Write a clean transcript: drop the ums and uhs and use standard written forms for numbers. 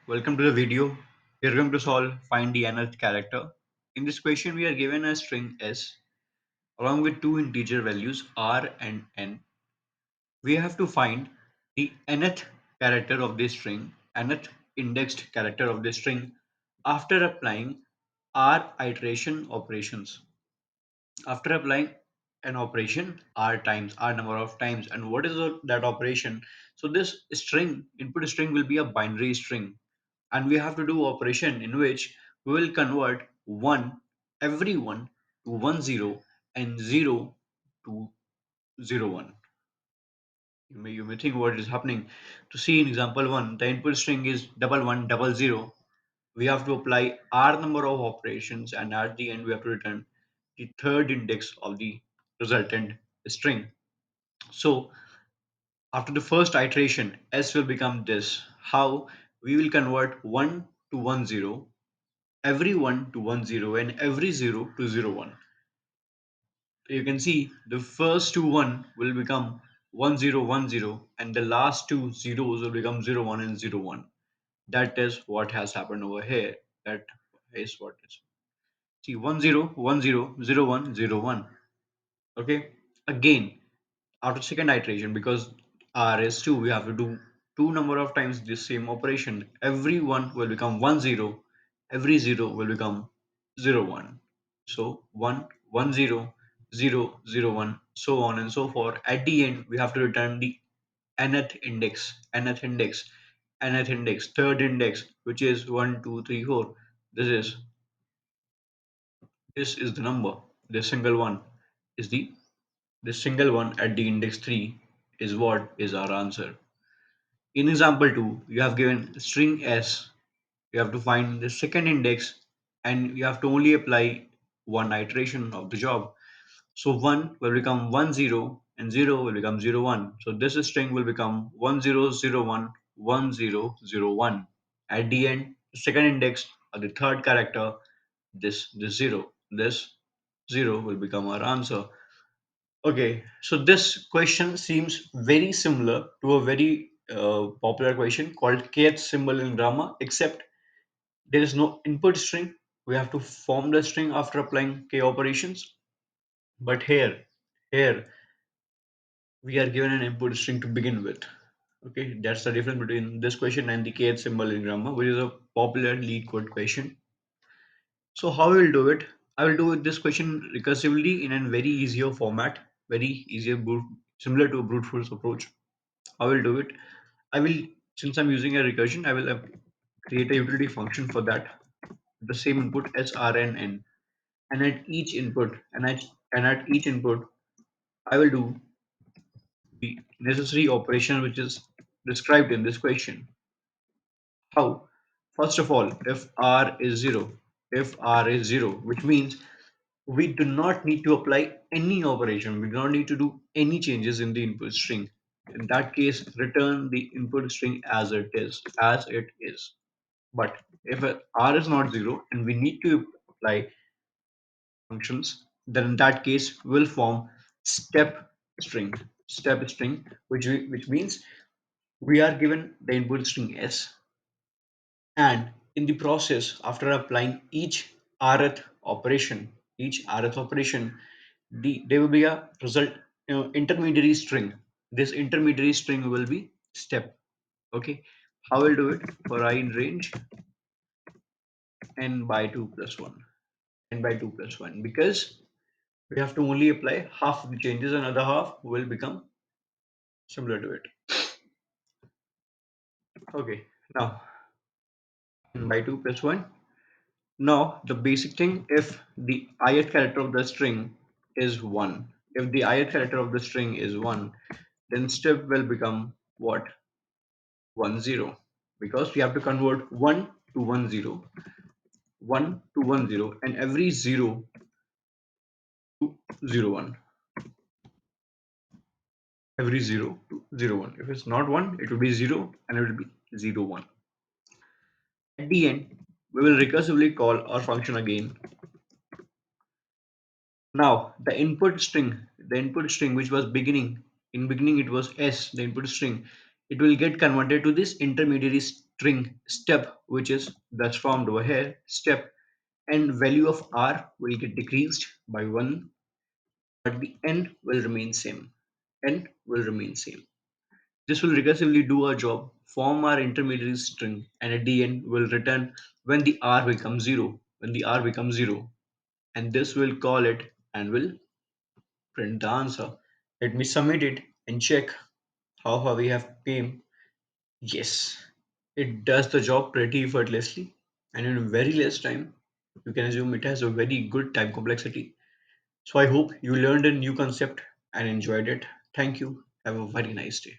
Welcome to the video. We are going to solve find the nth character. In this question, we are given a string s along with two integer values r and n. We have to find the nth character of this string, nth indexed character of this string after applying r iteration operations. After applying an operation r times r number of times, and what is that operation? So this string input string will be a binary string, and we have to do operation in which we will convert one every one to 10 and 0 to 01. You may think what is happening. To see in example 1, the input string is 1100. We have to apply r number of operations, and at the end we have to return the third index of the resultant string. So after the first iteration, s will become this. How? We will convert 1 to 10, every 1 to 10, and every 0 to 01. You can see the first two 1 will become 1010, and the last two zeros will become 01 and 01. That is what has happened over here. That is what is. See, 10100101. Okay. Again, after second iteration, because r is 2, we have to do two number of times this same operation. Every 1 will become 10, every 0 will become 01. So 1 10 0 0 1, so on and so forth. At the end, we have to return the nth index, nth index, nth index, third index, which is 1 2 3 4. This is the number. This single one is this single one at the index 3 is what is our answer. In example 2, you have given string s. You have to find the second index, and you have to only apply one iteration of the job. So 1 will become 10, and 0 will become 01. So this string will become 1001 1001. At the end, the second index or the third character, this 0 will become our answer. Okay, so this question seems very similar to a very popular question called kth symbol in grammar, except there is no input string. We have to form the string after applying k operations. But here we are given an input string to begin with. Okay, that's the difference between this question and the kth symbol in grammar, which is a popular lead code question. So how I will do it? I will do this question recursively in a very easier format, very easier, similar to a brute force approach. I will do it. I will, since I'm using a recursion, I will create a utility function for that. The same input s, r, and n, and at each input, and at each input, I will do the necessary operation which is described in this question. How? First of all, if r is 0, which means we do not need to apply any operation. We do not need to do any changes in the input string. In that case, return the input string as it is, But if r is not 0 and we need to apply functions, then in that case, we'll form step string, which means we are given the input string s, and in the process, after applying each rth operation, there will be a result, intermediary string. This intermediary string will be step. Okay, how will do it? For I in range n by 2 plus 1, n by 2 plus 1, because we have to only apply half of the changes, another half will become similar to it. Okay, now n by 2 plus 1. Now, the basic thing, if the ith character of the string is 1, if the ith character of the string is 1, then step will become what? 10. Because we have to convert 1 to 10, 1 to 10, and every 0 to 01. Every 0 to 01. If it's not 1, it will be 0, and it will be 01. At the end, we will recursively call our function again. Now the input string which was beginning, in beginning it was s, the input string. It will get converted to this intermediary string step, which is thus formed over here step, and value of r will get decreased by 1, but the n will remain same. N will remain same. This will recursively do our job, form our intermediary string, and at the end will return when the r becomes 0. When the r becomes 0, and this will call it and will print the answer. Let me submit it and check how far we have came. Yes, it does the job pretty effortlessly and in very less time. You can assume it has a very good time complexity. So I hope you learned a new concept and enjoyed it. Thank you. Have a very nice day.